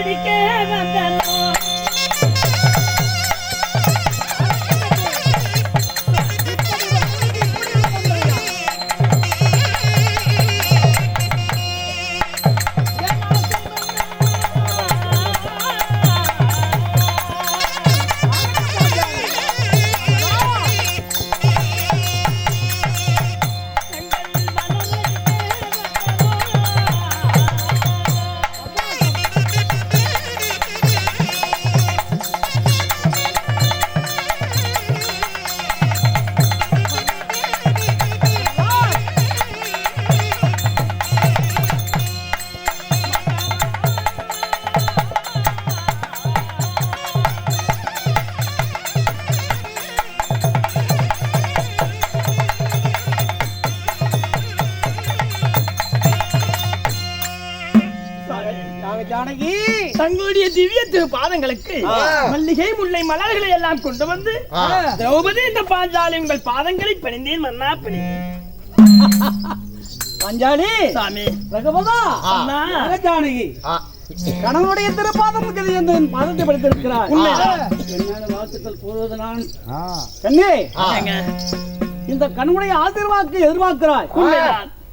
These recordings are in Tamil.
மனமடிக்க வந்தனோ தங்களுடைய திவ்ய திரு பாதங்களுக்கு மல்லிகை முல்லை மலர்களை எல்லாம் கொண்டு வந்து திரௌபதி இந்த பாஞ்சாலி உங்கள் பாதங்களை பணிந்தேன் மன்னா பாஞ்சாலி சாமி ரகுபதா ஜானகி கணவனுடைய திருப்பாதம் என் பாதத்தை படித்திருக்கிறார். வாழ்த்துக்கள் கூறுவது நான் கண்ணே இந்த கணவனுடைய ஆசீர்வாதத்தை எதிர்பார்க்கிறாய்.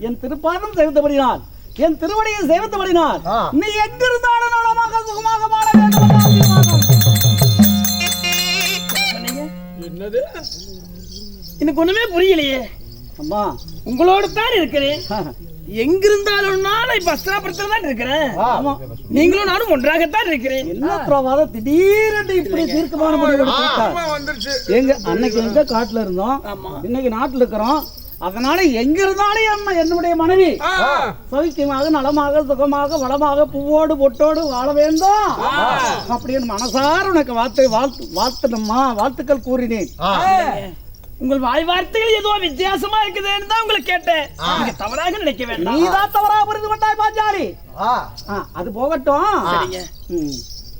என் திருப்பாதம் சேர்த்தபடினால் என் திருவடியை சேவித்தபடினால் நீ எங்கிருந்தாலும் நலமாக சுகமாக வாழ வேண்டும். என்னது எனக்கு ஒண்ணுமே புரியலையே. அம்மா உங்களோட தான் இருக்கிறேன். எங்கிருந்தாலும் நான் இப்ப அஸ்திராபுரத்துல தான் இருக்கிறேன். நீங்களும் நானும் ஒன்றாகத்தான் இருக்கிறேன். என்ன பிரவாதம் திடீரென்று இப்படி தீர்க்கமான முடிவு எங்க அன்னைக்கு எங்க காட்டுல இருந்தோம், இன்னைக்கு நாட்டுல இருக்கிறோம். அதனால எங்க இருந்தாலும் என்னுடைய மனைவி சௌக்கியமாக நலமாக சுகமாக வளமாக பூவோடு பொட்டோடு வாழ வேண்டும் அப்படின்னு மனசார உனக்கு வாழ்த்துனம்மா வாழ்த்துக்கள் கூறினேன். உங்கள் வாய் வார்த்தைகள் ஏதோ வித்தியாசமா இருக்குதுன்னு தான் உங்களுக்கு கேட்டேன். நீங்க தவறாக நினைக்க வேண்டாம். நீதான் தவறாக புரிந்து கொண்டாய் பாஞ்சாலி. அது போகட்டும். சரிங்க.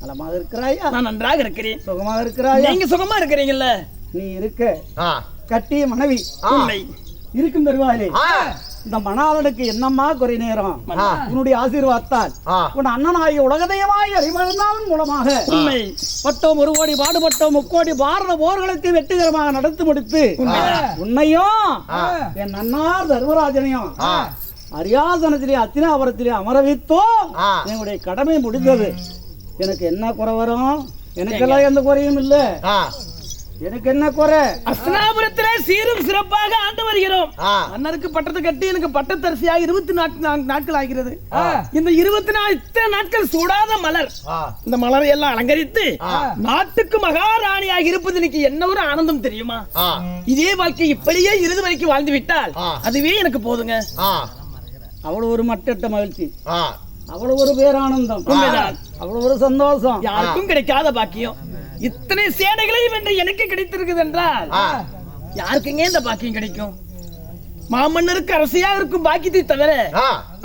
நலமாக இருக்கிறாயா? நான் நன்றாக இருக்கிறேன். சுகமாக இருக்கிறாயா? நீங்க சுகமா இருக்கிறீங்கல்ல? நீ இருக்க கட்டிய மனைவி இருக்கும் தருவாயிலே இந்த மணாளனுக்கு என்னம்மா குறை நேரம் உன்னுடைய ஆசீர்வாதத்தால் உன் அண்ணனாகிய உலகதயமாய் அறிவழந்தாவின் மூலமாக பட்டோம் ஒரு கோடி பாடுபட்டோம் முக்கோடி பாரத போர்களுக்கு வெற்றிகரமாக நடத்தி முடித்து உன்னையும் என் அண்ணார் தர்மராஜனையும் அரியாசனத்திலே அத்தினாபுரத்திலே அமர வைத்தோம். என்னுடைய கடமை முடிந்தது. எனக்கு என்ன குறை வரும்? எனக்கெல்லாம் எந்த குறையும் இல்லை. எனக்கு என்ன குறை? அஸ்தினாபுரத்திலே சீரும் சிறப்பாக ஆண்டு வருகிறோம். அண்ணருக்கு பட்டத்தை கட்டி எனக்கு பட்டத்தரிசியாக 24 நாட்கள் ஆகிறது. இந்த 24 நாட்கள் சூடாத மலர், இந்த மலரை எல்லாம் அலங்கரித்து நாட்டுக்கு மகாராணியாக இருப்பது எனக்கு என்ன ஒரு ஆனந்தம் தெரியுமா? இதே வாழ்க்கை இப்படியே இறுதி வரைக்கும் வாழ்ந்து விட்டால் அதுவே எனக்கு போதுங்க. அவ்வளவு ஒரு மட்டற்ற மகிழ்ச்சி, அவ்வளவு ஒரு பேரானந்தம், அவ்வளவு ஒரு சந்தோஷம், யாருக்கும் கிடைக்காத பாக்கியம். இத்தனை சேனைகளையும் என்று எனக்கு கிடைத்திருக்குது என்றால் யாருக்குங்க இந்த பாக்கியம் கிடைக்கும்? மாமன்னருக்கு அரசியா இருக்கும் பாக்கியத்தை தவிர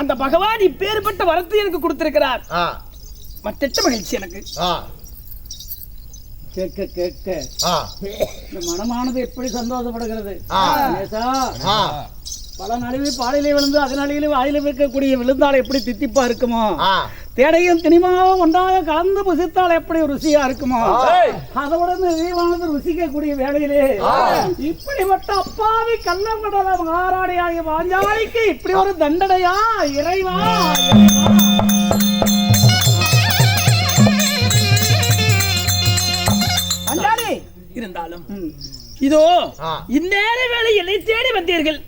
அந்த பகவான் இப்பேற்பட்ட வரத்தை எனக்கு கொடுத்திருக்கிறார். மற்ற மகிழ்ச்சி எனக்கு. கேட்க கேட்க இந்த மனமானது எப்படி சந்தோஷப்படுகிறது. பல நடுவே பாலிலே விழுந்து அதனாலே வாயில வைக்கக்கூடிய விழுந்தால் எப்படி தித்திப்பா இருக்குமோ, தேடையும் திணிமாவும் ஒன்றாக கலந்து புசித்தால் எப்படி ருசியா இருக்குமோ, அதோட நிறைவானது ருசிக்கக்கூடிய வேளையிலே இப்படிப்பட்ட அப்பாவி கள்ளங்கடல மகாராணியாகிய பாஞ்சாலிக்கு இப்படி ஒரு தண்டனையா இறைவா? பாஞ்சாலி இருந்தாலும் இதோ இந்நேர வேளை என்னை தேடி வந்தீர்கள்.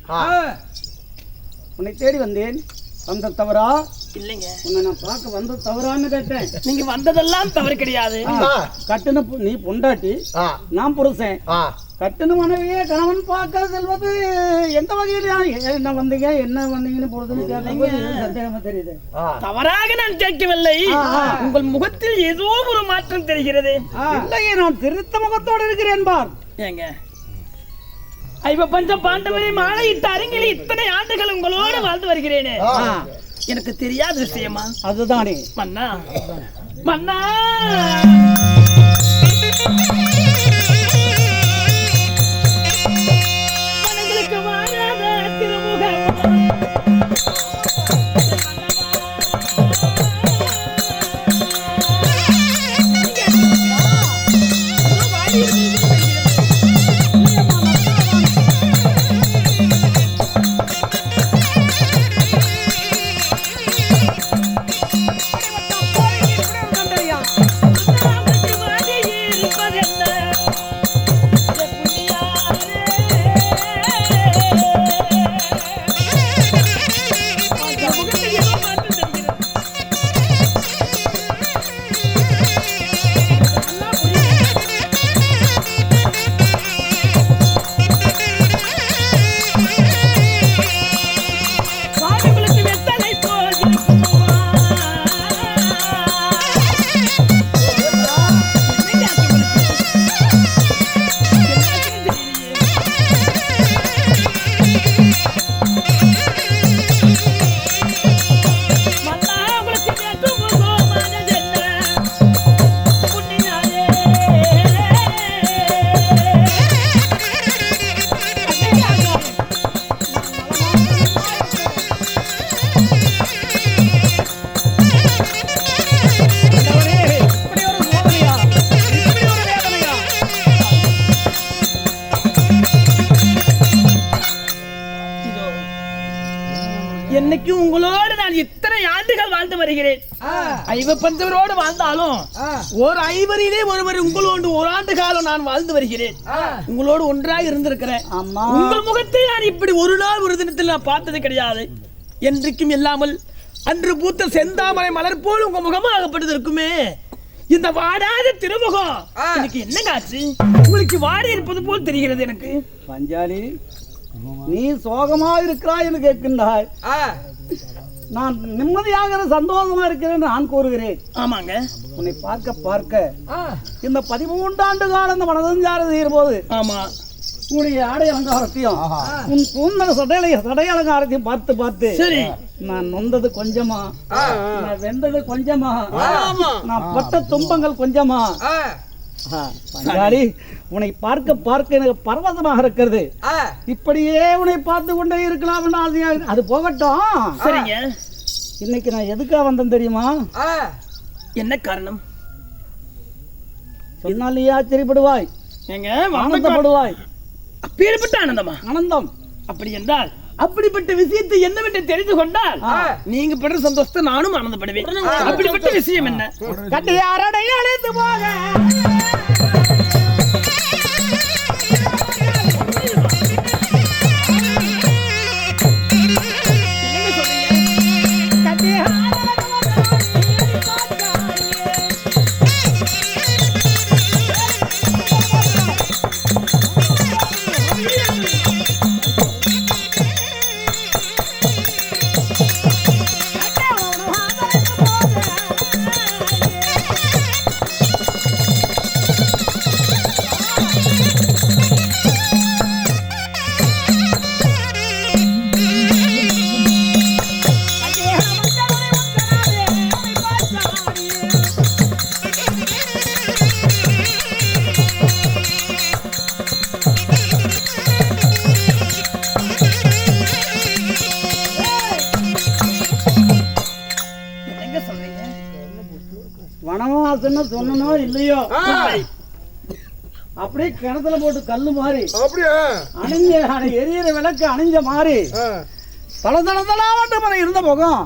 உன்னை தேடி வந்தேன். வந்த தவறா? இல்லைங்க, உன்னை நான் பார்க்க வந்த தவறான்னு கேட்டேன். நீங்க வந்ததெல்லாம் தவறு கிடையாது. கட்டுன நீ பொண்டாட்டி, நான் புருஷன். கட்டுன மனைவியே கணவன் பார்க்க செல்வது எந்த வகையில என்ன வந்தீங்கன்னு பொழுதுன்னு கேட்டீங்க. சந்தேகமா தெரியுது. தவறாக நான் கேட்கவில்லை. உங்கள் முகத்தில் ஏதோ ஒரு மாற்றம் தெரிகிறது. இல்லையே, நான் திருத்த முகத்தோடு இருக்கிறேன் பார். ஏங்க, ஐவ பஞ்ச பாண்டவரை மாலையிட்ட அரங்கில் இத்தனை ஆண்டுகள் உங்களோடு வாழ்ந்து வருகிறேனே, எனக்கு தெரியாத விஷயமா? அதுதானே மன்னா. மன்னா, மனங்களுக்கு வாழாத திருமுகம் இன்றைக்கும் உங்களோடு நான் இத்தனை ஆண்டுகள் வாழ்ந்து வருகிறேன். ஐவப்பந்தவரோடு வாழ்ந்தாலும் ஒரு ஐவரிலே ஒருவர் உங்களோடு ஒரு ஆண்டு காலம் நான் வாழ்ந்து வருகிறேன். உங்களோடு ஒன்றாக இருந்திருக்கிறேன். உங்கள் முகத்தை நான் இப்படி ஒரு நாள் ஒரு தினத்தில் நான் பார்த்தது கிடையாது. என்றைக்கும் இல்லாமல் அன்று பூத்த செந்தாமரை மலர் போல் உங்க முகமும் ஆகப்பட்டது இருக்குமே. இந்த வாடாத திருமுகம் எனக்கு என்ன காட்சி? உங்களுக்கு வாடி இருப்பது போல் தெரிகிறது எனக்கு. பஞ்சாலி, நீ சோகமா இருக்கிறாய் என்று கேட்கின்றாய். நான் நிம்மதியாக சந்தோஷமா இருக்கிறேன் நான் கூறுகிறேன். ஆமாங்க, உன்னை பார்க்க பார்க்க இந்த 13 ஆண்டு காலம் இந்த மனதஞ்சாரம் செய்யும் போது ஆமா உன்னுடைய ஆடை அலங்காரத்தையும் உன் பூந்தல சடை அலங்காரத்தையும் பார்த்து பார்த்து சரி நான் நொந்தது கொஞ்சமா, நான் வெந்தது கொஞ்சமா, நான் பட்ட துன்பங்கள் கொஞ்சமா. பஞ்சாலி, உன்னை பார்க்க பார்க்க எனக்கு பரவசமாக இருக்கிறது. இப்படியே உன்னை பார்த்து கொண்டே இருக்கலாம் என்று ஆசையா. அது போகட்டும். சரிங்க, இன்னைக்கு நான் எதுக்காக வந்தேன் தெரியுமா? என்ன காரணம் சொன்னால் நீ ஆச்சரியப்படுவாய், எங்க ஆனந்தப்படுவாய். அப்பேற்பட்ட ஆனந்தமா? ஆனந்தம் அப்படி என்றால் அப்படிப்பட்ட விஷயத்தை என்னவென்று தெரிந்து கொண்டால் நீங்க படுற சந்தோஷத்தை நானும் ஆனந்தப்படுவேன். அப்படிப்பட்ட விஷயம் என்ன? கட்டியாரடை அழைத்து போக வனவாசன்னு சொன்னனோ இல்லையோ, அப்படியே கிணத்துல போட்டு கல்லு மாதிரி அணிஞ்ச எரியிற விளக்கு அணிஞ்ச மாதிரி தளதளதளாவட்ட மாதிரி இருந்த முகம்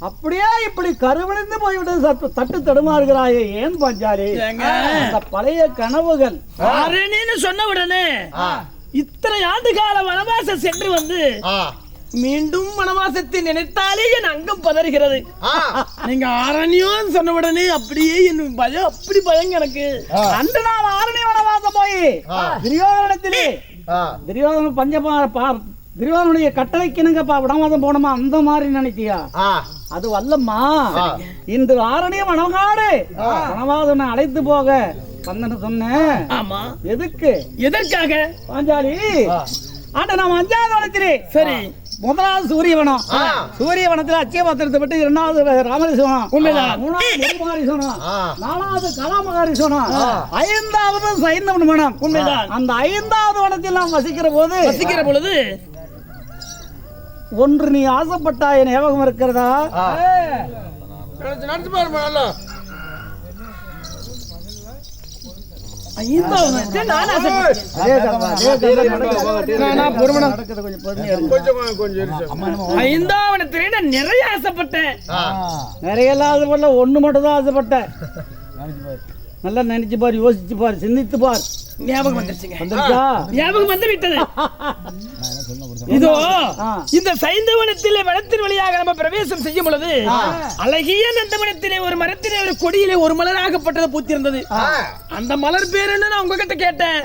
அப்படியே இப்படி கருவிழிந்து போய்விட்டு தட்டு தடுமாறுகிறாயே. ஏன் பஞ்சாலி? அந்த பழைய கனவுகள் சொன்ன உடனே இத்தனை ஆண்டு கால வனவாசம் சென்று வந்து மீண்டும் வனவாசத்தை நினைத்தாலே என் அங்கம் பதறுகிறது. நீங்க ஆரண்யம் சொன்ன உடனே அப்படியே என் பயம், அப்படி பயம் எனக்கு. அன்று நான் ஆரணி வனவாசம் போய் துரியோதனத்திலே துரியோதன துரியோதனுடைய கட்டளைக்கு என்னங்கப்பா வனவாசம் போனோமா அந்த மாதிரி நினைக்கியா? அது அல்லம்மா, இன்று ஆரணிய வனகாடு வனவாசனை அழைத்து போக வந்தன்னு சொன்னேன். ஆமா, எதுக்கு? எதற்காக பாஞ்சாலி? ஆண்ட நாம் 5வது வனத்திலே சரி முதலாவது சூரியவனம், சூரியவனத்தில் அச்சயபாத்திரத்தை விட்டு 2வது ராமரிசவனம், 3வது மகாரிசவனம், 4வது கலாமகாரிசவனம், 5வது சைந்தவன் வனம். உண்மைதான். அந்த 5வது வனத்தில் நாம் வசிக்கிற பொழுது ஒன்று நீ ஆசைப்பட்டா என் ஞாபகம் இருக்கிறதா? நிறைய ஆசைப்பட்டேன். நிறைய எல்லாம் ஆசைப்படல, ஒண்ணு மட்டும் தான் ஆசைப்பட்டேன். நல்லா நினைச்சு பாரு, யோசிச்சு பாரு, சிந்தித்து பார். ஞாபகம் வந்துருச்சுங்க. வந்துருச்சா? ஞாபகம் வந்து விட்டது. இதோ இந்த சைந்தவனத்திலே வனத்தின் வழியாக நம்ம பிரவேசம் செய்யும் பொழுது அழகிய நந்தவனத்திலே ஒரு மரத்திலே ஒரு கொடியிலே ஒரு மலராகப்பட்டது பூத்திருந்தது. அந்த மலர் பேர் என்ன நான் உங்ககிட்ட கேட்டேன்.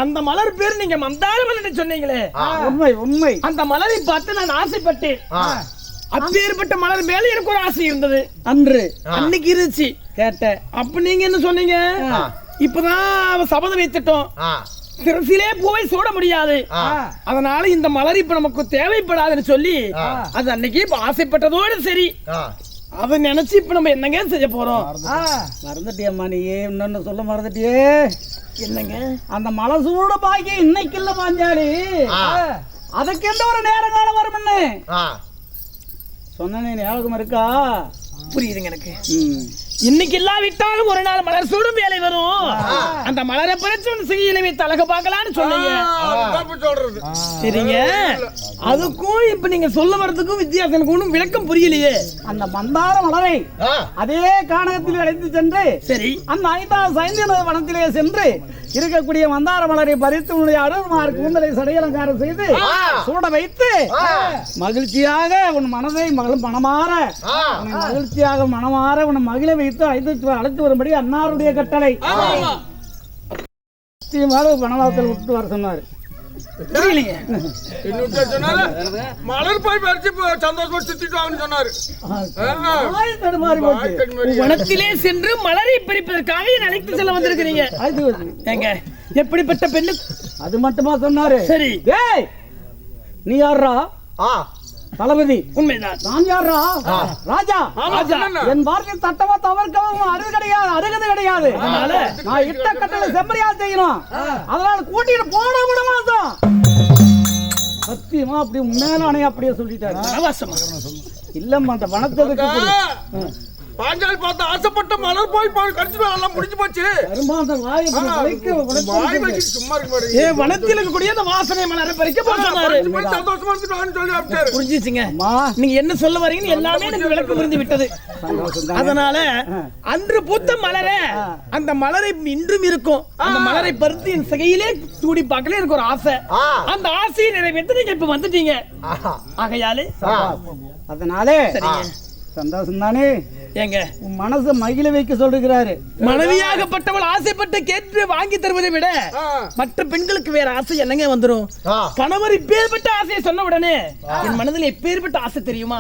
அந்த மலர் பேர் நீங்க மந்தார மலர் சொன்னீங்களே. உண்மை உண்மை. அந்த மலரை பார்த்து நான் ஆசைப்பட்டேன். அப்பேற்பட்ட மலர் மேல எனக்கு ஒரு ஆசை இருந்தது. அன்னைக்கு இருந்துச்சு கேட்டேன். அப்ப நீங்க என்ன சொன்னீங்க? இப்பதான் சபதம் வைத்துட்டோம், சிறசிலே போய் சூட முடியாது, அதனால இந்த மலர் இப்ப நமக்கு தேவைப்படாதுன்னு சொல்லி அது அன்னைக்கு ஆசைப்பட்டதோடு சரி. அதை நினைச்சு இப்ப நம்ம என்னங்க செய்ய போறோம்? மறந்துட்டியம்மா நீ, இன்னொன்னு சொல்ல மறந்துட்டியே. என்னங்க? அந்த மலை சூட பாக்கி இன்னைக்கு இல்ல பாஞ்சாலி, அதுக்கு எந்த ஒரு நேரம் காலம் வரும்னு சொன்ன ஞாபகம் இருக்கா? புரியுதுங்க எனக்கு. இன்னைக்கு இல்லாவிட்டாலும் ஒரு நாள் மலர் சூடும் வேலை வரும். அந்த மலரை பறிச்சு செய்யலை வைத்து அழக பார்க்கலான்னு சொன்னீங்க. சரிங்க, அதுக்கும் இப்ப நீங்க சொல்ல வர்றதுக்கும் வித்தியாசம் ஒன்றும் விளக்கம் புரியலையே. அந்த மந்தார மலரை அதே கானகத்தில் அழைத்து சென்று சரி அந்த 5வது சைந்திய வனத்திலே சென்று இருக்கக்கூடிய மந்தார மலரை பறித்து உன்னுடைய அருள்மார் கூந்தலை சடையலங்காரம் செய்து சூட வைத்து மகிழ்ச்சியாக உன் மனதை மனமாற மகிழ்ச்சியாக மனமாற உன் மகிழ வைத்து அழைத்து வரும்படி அன்னாருடைய கட்டளை. வனவாசல் விட்டு வர சொன்னாரு. மலர் போய் பறிச்சு சந்தோஷமா சுத்திட்டு வாங்கன்னு சொன்னாரு. வனத்திலே சென்று மலரை பறிப்பதற்காக என்னை அழைத்து செல்ல வந்திருக்கிறீங்க. எங்க எப்படிப்பட்ட பெண்ணு? அது மட்டுமா சொன்னாரு? சரி, ஏய் நீ யாரா? தளபதி. உண்மைதான். நான் யாரா? ராஜா. ராஜா. என் வார்த்தை தட்டவா தவறுக்கவும் அருகது கிடையாது. நான் இட்ட கட்டளை செம்மறியா செய்யணும். அதனால கூட்டிட்டு போட விட மாட்டோம். சத்தியமா அப்படி உண்மையான அப்படியே சொல்லிட்டாரு. இல்லம்மா அந்த வனத்துக்கு பாஞ்சாலி பார்த்து ஆசைப்பட்ட மலர் போய் கடிச்சிட்டு எல்லாம் முடிஞ்சு போச்சு. சும்மா இருக்கு. வனத்தில் இருக்கக்கூடிய அந்த வாசனை மலரை பறிக்க போனாரு. சந்தோஷமா சொல்லி புரிஞ்சுச்சுங்க. நீங்க என்ன சொல்ல வரீங்கன்னு எல்லாமே எனக்கு விளக்கம் புரிந்து விட்டது. அதனால அன்று பூத்த மலரை அந்த மலரை இன்றும் இருக்கும். அந்த மலரை பறித்து என் சிகையிலே சூடி பார்க்கல எனக்கு ஒரு ஆசை. அந்த ஆசையை நிறைவேற்ற நீங்க இப்ப வந்துட்டீங்க. ஆகையாலே அதனாலே சந்தோஷம் தானே. எங்க உன் மனசை மகிழ வைக்க சொல்றாரு. மனைவியாகப்பட்டவள் ஆசைப்பட்டு கேட்டு வாங்கி தருவதை விட மற்ற பெண்களுக்கு வேற ஆசை என்னங்க வந்துரும்? கணவர் இப்பேற்பட்ட ஆசையை சொன்ன உடனே என் மனதில் எப்பேற்பட்ட ஆசை தெரியுமா?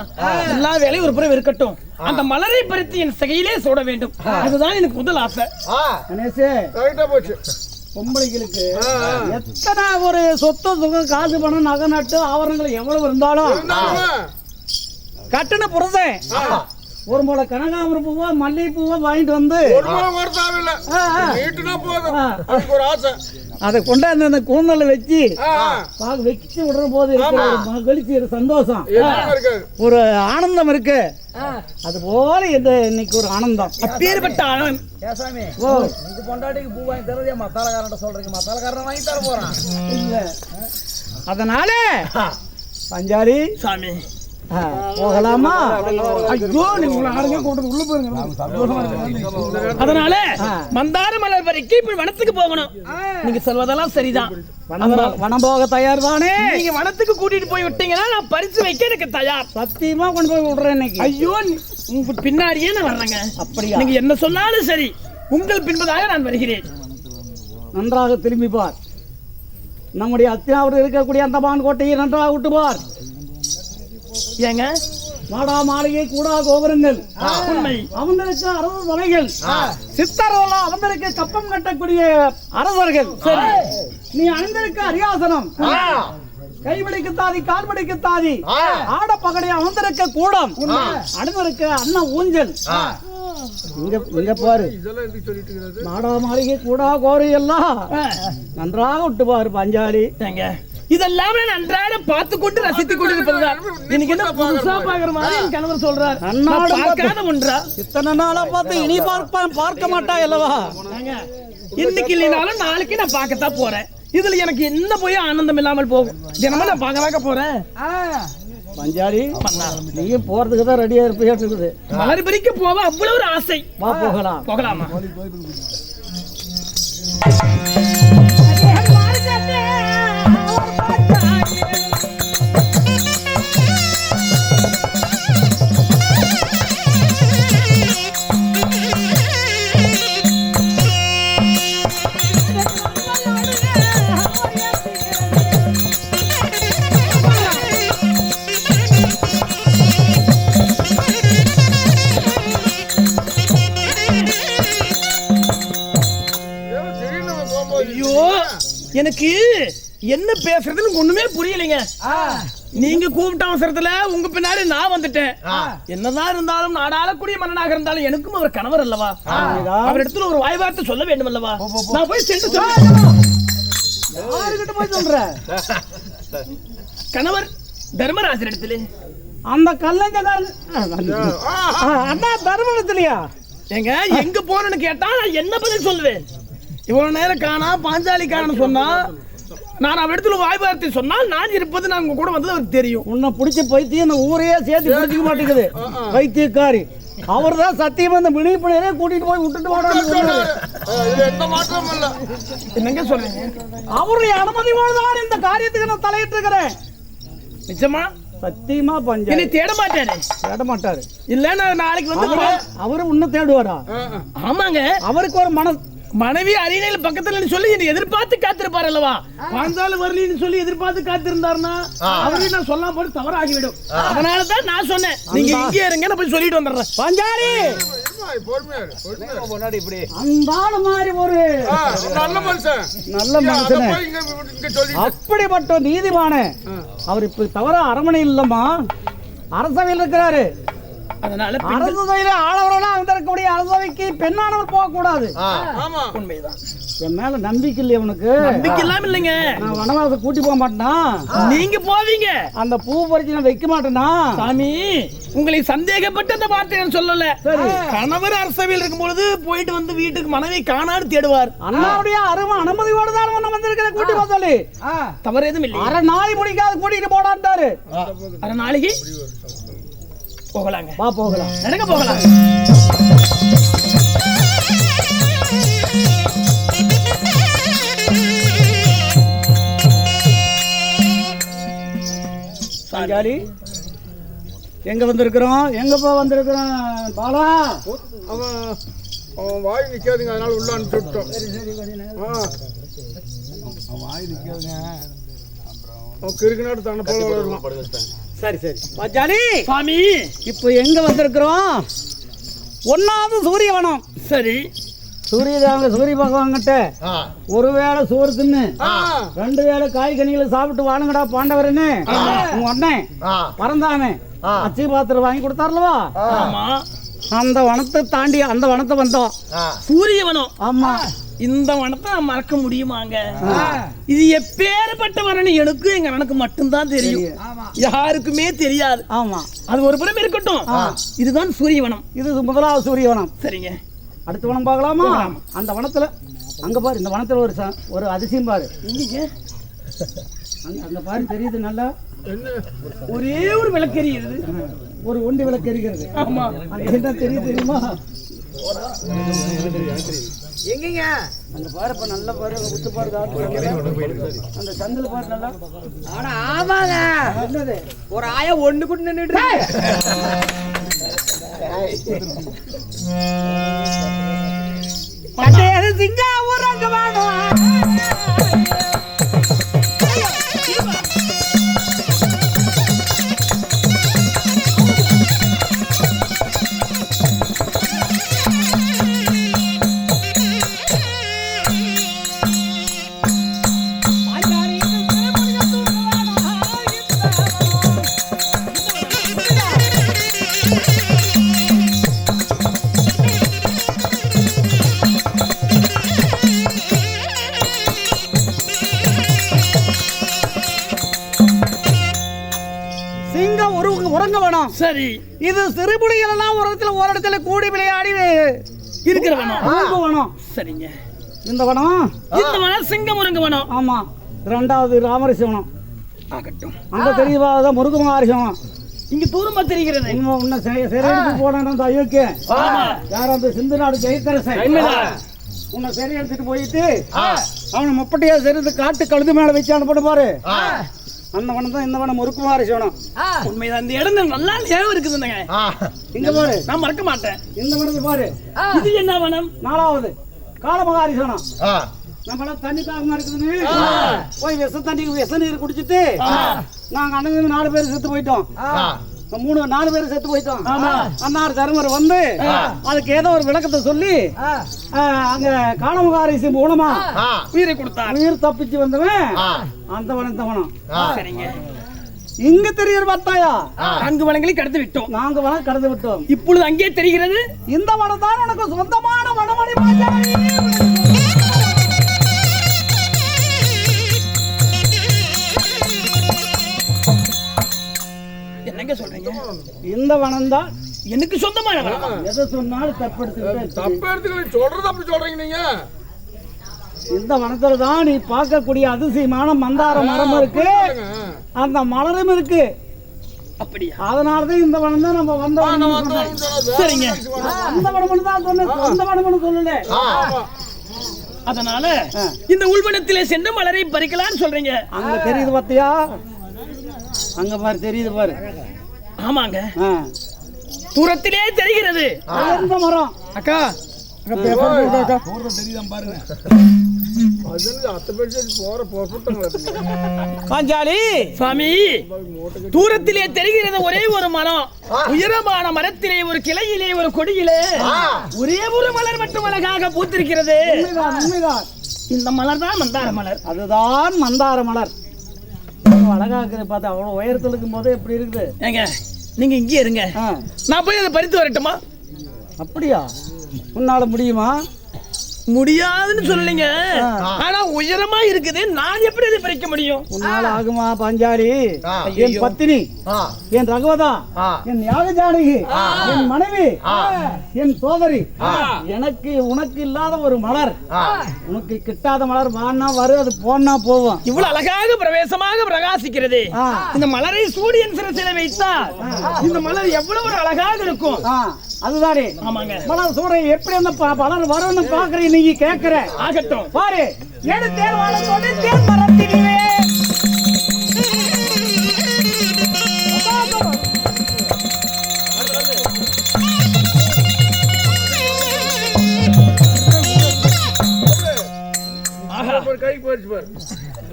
எல்லா வேலையும் ஒரு புறம் இருக்கட்டும், அந்த மலரை பறித்து என் சிகையிலே சூட வேண்டும். அதுதான் எனக்கு முதல் ஆசை. பொம்பளைகளுக்கு எத்தனை ஒரு சொத்து சுகம் காசு பணம் நகை நட்டு ஆவரணங்கள் எவ்வளவு இருந்தாலும் கட்டண புரதன் ஒரு முளை கனகாமரம் பூவா மல்லிகை பூவா வாங்கிட்டு வந்து அதை கொண்டாந்து அந்த கூந்தலை வச்சு வச்சு விடுற போது மகிழ்ச்சி சந்தோஷம் ஒரு ஆனந்தம் இருக்கு. அது போல இன்னைக்கு ஒரு ஆனந்தம். அப்பேற்பட்ட ஆனந்தம். பொண்டாட்டிக்கு பூ வாங்கி தரதே மத்தாலக்காரன் சொல்றீங்க. மத்தாலக்காரன் வாங்கி தர போறான் இல்ல. அதனால பஞ்சாரி சாமி போகலாமா? ஐயோ நீங்க உள்ள போயிருங்க. அதனால மந்தார மலர் வரைக்கும் இப்ப வனத்துக்கு போகணும். நீங்க சொல்வதெல்லாம் சரிதான். வனம் போக தயார் தானே? நீங்க வனத்துக்கு கூட்டிட்டு போய் விட்டீங்கன்னா நான் பறிச்சு வைக்க எனக்கு தயார். சத்தியமா கொண்டு போய் விடுறேன் இன்னைக்கு. ஐயோ உங்க பின்னாடியே நான் வர்றேங்க. அப்படியா? நீங்க என்ன சொன்னாலும் சரி, உங்கள் பின்பதாக நான் வருகிறேன். நன்றாக திரும்பி பார். நம்முடைய அத்தியாவது இருக்கக்கூடிய அந்த மான் கோட்டையை நன்றாக விட்டு பார். ஏங்க மாடா மாளிகை கூடா கோபுரங்கள் உண்மை. அவங்களுக்கு 60 வகைகள் சித்தரோலா அவங்களுக்கு கப்பம் கட்டக்கூடிய அரசர்கள். நீ அணிந்திருக்க அரியாசனம், கைபிடிக்கு தாதி கால்படிக்கு தாதி ஆட பகடை அவந்திருக்க கூடம் அணிந்திருக்க அண்ணா ஊஞ்சல். இங்க பாரு மாடா மாளிகை கூடா கோரி எல்லாம் நன்றாக விட்டு பாரு பஞ்சாலி. இதெல்லாம் நான் நன்றாக பார்த்து கொண்டு ரசித்துக் கொண்டிருப்பதுதான். எனக்கு என்ன புதுசா பாக்குற மாதிரி என் கணவர் சொல்றார். பார்க்காத ஒன்றா இத்தனை நாளா பார்த்து இனி பார்க்க மாட்டா அல்லவா? இன்னைக்கு இல்லைனாலும் நாளைக்கு நான் பார்க்கத்தான் போறேன். இதுல எனக்கு என்ன போய் ஆனந்தம் இல்லாமல் போகும். தினமும் நான் பார்க்க போறேன். பஞ்சாலி நீயும் போறதுக்கு தான் ரெடியா இருப்பீங்க. மலர் பறிக்க போவ அவ்வளவு ஒரு ஆசை. வா போகலாம். போகலாமா? எனக்கு என்ன பேசுறதுன்னு ஒண்ணுமே புரியலைங்க. நீங்க கூப்பிட்ட அவசரத்துல உங்க பின்னாடி நான் வந்துட்டேன். என்னதான் இருந்தாலும் நாடாளக்கூடிய மன்னனாக இருந்தாலும் எனக்கும் அவர் கணவர் அல்லவா? அவர் இடத்துல ஒரு வாய் வார்த்தை சொல்ல வேண்டும் அல்லவா? நான் போய் சென்று சொல்றேன். கணவர் தர்மராஜர் இடத்துல அந்த கல்லஞ்சக்காரன் அண்ணா தர்மபுரத்திலயா? எங்க எங்க போறேன்னு கேட்டா நான் என்ன பதில் சொல்லுவேன்? இவ்வளவு நேரம் காணா பாஞ்சாலி காணு சொன்னா, நான் அவரிடத்துல வாய்ப்பார்த்தை சொன்னால் நான் இருப்பது நான் உங்க கூட வந்தது அவருக்கு தெரியும். உன்னை பிடிச்ச பைத்தியம் இந்த ஊரையே சேர்த்து பிடிச்சிக்க மாட்டேங்குது. பைத்தியக்காரி அவர் தான் சத்தியமா இந்த மினிப்படையரே கூட்டிட்டு போய் விட்டுட்டு போறாரு. எந்த மாற்றமும் இல்ல. என்னங்க சொல்றீங்க? அவருடைய அனுமதியோடுதான் இந்த காரியத்துக்கு நான் தலையிட்டு இருக்கிறேன். நிச்சயமா? சத்தியமா பஞ்சா என்னை தேட மாட்டாரு. தேட மாட்டாரு. இல்ல நான் நாளைக்கு வந்து அவரு உன்ன தேடுவாரா? ஆமாங்க. அவருக்கு ஒரு மனைவி அரியணையில பக்கத்துல சொல்லி என்னை எதிர்பார்த்து காத்திருப்பார் அல்லவா? பாஞ்சாலி வரலின்னு சொல்லி எதிர்பார்த்து காத்திருந்தாருன்னா அவரே நான் சொல்லாம போட்டு தவறாகிவிடும். அதனாலதான் நான் சொன்னேன் நீங்க இங்கே இருங்க, நான் போய் சொல்லிட்டு வந்துடுறேன். பாஞ்சாலி முன்னாடி இப்படி அந்த ஆளு மாதிரி ஒரு நல்ல மனுஷன், நல்ல மனுஷன், அப்படிப்பட்ட நீதிமான அவர் இப்ப தவற அரமனை இல்லம்மா, அரசவையில் இருக்கிறாரு. அதனால அரசவையில ஆளவரெல்லாம் வந்திருக்கக்கூடிய அரசவைக்கு பெண்ணானவர் போக கூடாது. உண்மைதான். என் மேல நம்பிக்கை இல்லையா உனக்கு? நம்பிக்கை இல்லாம இல்லைங்க. நான் வனவாச கூட்டி போக மாட்டேனா? நீங்க போவீங்க. அந்த பூ பறிச்சு நான் வைக்க மாட்டேனா? சாமி உங்களை சந்தேகப்பட்டு அந்த வார்த்தை நான் சொல்லல. கணவர் அரசவையில் இருக்கும் பொழுது போயிட்டு வந்து வீட்டுக்கு மனைவி காணாடு தேடுவார். அண்ணாவுடைய அனுமதியோடு தான் வந்திருக்கிறேன் கூட்டி போக சொல்லி. தவறு எதுவும் இல்லை. அரை நாளை முடிக்காது கூட்டிட்டு போடான்ட்டாரு. அரை நாளைக்கு போகலாங்க. வா போகலாம், நடக்க போகலாம். பாஞ்சாலி எங்க வந்திருக்கிறோம்? எங்கப்பா வந்திருக்கிறோம் பாலா? அவன் வாய் நிக்காதுங்க, அதனால உள்ள அனுப்பிச்சுட்டோம். வாய் நிக்காதுங்க, அவன் கிறுக்கு நாட்டு தானே போல வருவான். சரி சரி பாஞ்சாலி சாமி இப்போ எங்க வந்திருக்கிறோம்? ஒன்னாவது சூரியவனம். சரி. சூரிய பகவான்கிட்ட ஒருவேளை சோறு தின்னு 2 வேளை காய்கனிகளை சாப்பிட்டு வாழுங்கடா பாண்டவர்னு உங்க அண்ணன் பறந்தாமே அச்சி பாத்திரம் வாங்கி கொடுத்தார்லவா, அந்த வனத்தை தாண்டி அந்த வனத்தை வந்தோம். சூரியவனம். ஆமா. இந்த வனத்தை நான் மறக்க முடியுமாங்க? இது எப்பேற்பட்ட வனம் எனக்கும் எங்க அண்ணனுக்கு மட்டும்தான் தெரியும், யாருக்குமே தெரியாது. ஆமா, அது ஒரு புறம் இருக்கட்டும். இதுதான் சூரியவனம். இது முதலாவது சூரியவனம். சரிங்க. அடுத்த வனம் பார்க்கலாமா? அந்த வனத்துல அங்க பாரு, இந்த வனத்துல ஒரு அதிசயம் பாரு. அங்க பாரு, தெரியுது நல்லா? ஒரே ஒரு விளக்கு எரியுது, ஒரு ஒண்டி விளக்கு எரிகிறது. ஆமா. என்ன தெரியுது தெரியுமா? எங்கங்க அங்க பாரு, இப்ப நல்ல பாரு, உத்து பாரு, அந்த சந்தில பாரு நல்லா. ஆனா ஆமாங்க, என்னது ஒரு ஆயா ஒண்ணு கூட நின்னுட்டு சிங்காவூர் அங்க வாங்க. சரி. இது சிறுபுலிகள் எல்லாம் ஒரு இடத்துல கூடி விளையாடி இருக்கிற வனம். சரிங்க. இந்த வனம் சிங்கமுருங்க வனம். ஆமா. 2வது ராமரிசி வனம். ஆகட்டும். அங்க தெரியவாத முருகமாரிசி வனம். இங்க தூரமா தெரிகிறது. உன்ன சிறையெடுத்து போன அந்த அயோக்கிய யார், அந்த சிந்து நாடு ஜெயத்தரசன் உன்னை சிறை எடுத்துட்டு போயிட்டு அவனை முப்பட்டையா சிறிது காட்டு கழுது மேல வச்சு அனுப்பணும் பாரு. அந்த வனம் தான் இந்த வனம், முருக்குமாரி சோனம். உண்மைதான். இந்த இடம் நல்லா ஞாபகம் இருக்குதுங்க. இங்க பாரு, நான் மறக்க மாட்டேன். இந்த வனத்தை பாரு. இது என்ன வனம்? 4வது காலமகாரி சோனம். நம்மள தண்ணி தாகமா இருக்குதுன்னு போய் விஷ நீர் குடிச்சிட்டு நாங்க அண்ணன் 4 பேர் செத்து போயிட்டோம். 4 பேர் செத்து போயிட்டோம். அன்னார் தருமர் வந்து அதுக்கு ஏதோ ஒரு விளக்கத்தை சொல்லி அங்க காலமகாரிசி மூலமா உயிரை கொடுத்தார். உயிர் தப்பிச்சு வந்தவன் அந்த வனம். சரிங்க. இங்க தெரியுற பார்த்தாயா? 4 வனங்களை கடந்து விட்டோம். 4 வனம் கடந்து விட்டோம். இப்பொழுது அங்கே தெரிகிறது இந்த வனம் தான் உனக்கு சொந்தமான வனமணி பாஞ்சாலி. என்னங்க சொல்றீங்க? இந்த வனம் தான் எனக்கு சொந்தமான மரம். எதை சொன்னாலும் தப்படுத்து. தப்பு எடுத்துக்கல, சொல்றது அப்படி சொல்றீங்க நீங்க. இந்த வனத்துல தான் நீ பார்க்கக்கூடிய அதிசயமான மந்தார மரம் இருக்கு, அந்த மலரும் இருக்கு. அப்படியா? அதனாலதான் இந்த வனம் தான் நம்ம வந்தோம். சரிங்க, அந்த வனம் தான் சொன்னேன், அந்த வனம் சொல்லல. அதனால இந்த உள்வனத்திலே சென்று மலரை பறிக்கலாம்னு சொல்றீங்க. அங்க தெரியுது பாத்தியா, அங்க பாரு தெரியுது பாரு. ஆமாங்க, தூரத்திலே தெரிகிறது. அந்த மரம் அக்கா பாஞ்சாலி சுவாமி, தூரத்திலே தெரிகிறது ஒரே ஒரு மரம். உயரமான மரத்திலே ஒரு கிளையிலே ஒரு கொடியிலே ஒரே ஒரு மலர் மட்டும் அழகாக பூத்திருக்கிறது. உண்மைதான். இந்த மலர் தான் மந்தார மலர். அதுதான் மந்தார மலர். அழகா இருக்கிற பார்த்து அவ்வளவு உயரத்துல இருக்கும் போது எப்படி இருக்குது. ஏங்க, நீங்க இங்கே இருங்க, நான் போய் அதை பறித்து வரட்டுமா? அப்படியா? உன்னால முடியுமா? முடியாதுன்னு சொல்லலைங்க, ஆனா உயரமா இருக்குது, நான் எப்படி அதை பறிக்க முடியும்? உன்னால ஆகுமா பாஞ்சாலி? என் பத்தினி, என் ரகுவதா, என் யாக ஜானகி, என் மனைவி, என் சோதரி, எனக்கு உனக்கு இல்லாத ஒரு மலர், உனக்கு கிட்டாத மலர் வானா வரும், அது போனா போவோம். இவ்வளவு அழகாக பிரவேசமாக பிரகாசிக்கிறது. இந்த மலரை சூரியன் சிரசில வைத்தால் இந்த மலர் எவ்வளவு ஒரு அழகாக இருக்கும். அதுதானே. ஆமாங்க, மலர் சூட எப்படி அந்த மலர் வரும்னு பாக்குறீங்க நீங்க கேக்குற. ஆகட்டும், பாரு, எடுத்தேன் வாழத்தோடு தேன் மரத்தினிலே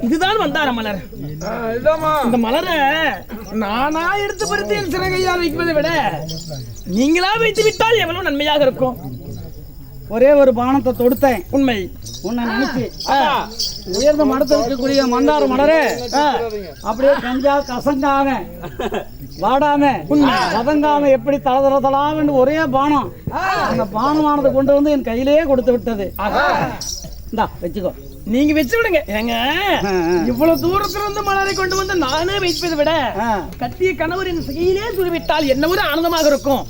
இதுதான் மந்தார மலர். இந்த மலரை நானா எடுத்து பறித்து என் சிறகையால் வைப்பதை விட நீங்களா வைத்து விட்டால் எவ்வளவு நன்மையாக இருக்கும். ஒரே ஒரு பானத்தை தொடுத்தேன். உண்மை. உன்னை நினைச்சு உயர்ந்த மரத்தில் இருக்கக்கூடிய மந்தார மலரே அப்படியே கஞ்சா கசங்காம வாடாம வதங்காம எப்படி தளதளதலான்னு ஒரே பானம், அந்த பானமானதை கொண்டு வந்து என் கையிலேயே கொடுத்து விட்டது. இந்தா வச்சுக்கோ. நீங்க வச்சு விடுங்க. ஏங்க, இவ்வளவு தூரத்துல இருந்து மலரை கொண்டு வந்து நானே வைப்பதை விட கட்டிய கணவரின் கையிலே சுருவிட்டால் என்ன ஒரு ஆனந்தமாக இருக்கும்.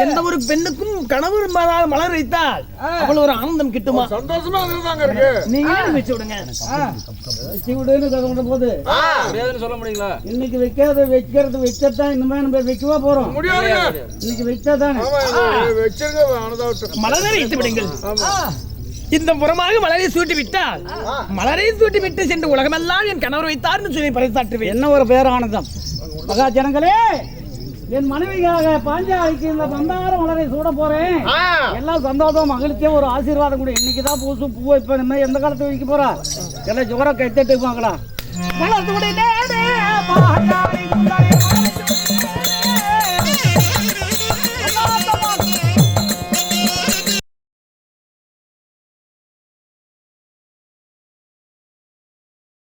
எந்த ஒரு பெண்ணுக்கும் கணவர் மலர் வைத்தால் அவ்வளவு ஒரு ஆனந்தம் கிட்டுமா? சந்தோஷமா இருக்கு. நீங்களே வச்சு விடுங்க. வச்சு விடுன்னு போது சொல்ல முடியுங்களா? இன்னைக்கு வைக்கிறது வச்சதான் இனிமே நம்ம வைக்கவா போறோம். இன்னைக்கு வச்சாதானே மலரை வைத்து விடுங்கள். இந்த புறமாக மலரை சூட்டி விட்டால் மலரை சூட்டி விட்டு சென்று உலகமெல்லாம் என் கணவர் வைத்தார்னு சொல்லி பறைசாற்றுவேன். என்ன ஒரு பேரானந்தம். மகா ஜனங்களே, என் மனைவிக்காக பாஞ்சாலிக்கு இந்த மந்தார மலரை சூட போறேன். எல்லாம் சந்தோஷம் மகிழ்ச்சியா ஒரு ஆசீர்வாதம் கூட. இன்னைக்குதான் பூ வைப்பேன், எந்த காலத்துல வைக்க போறா? எல்லாம் ஜோரா கைத்தட்டு வாங்களா.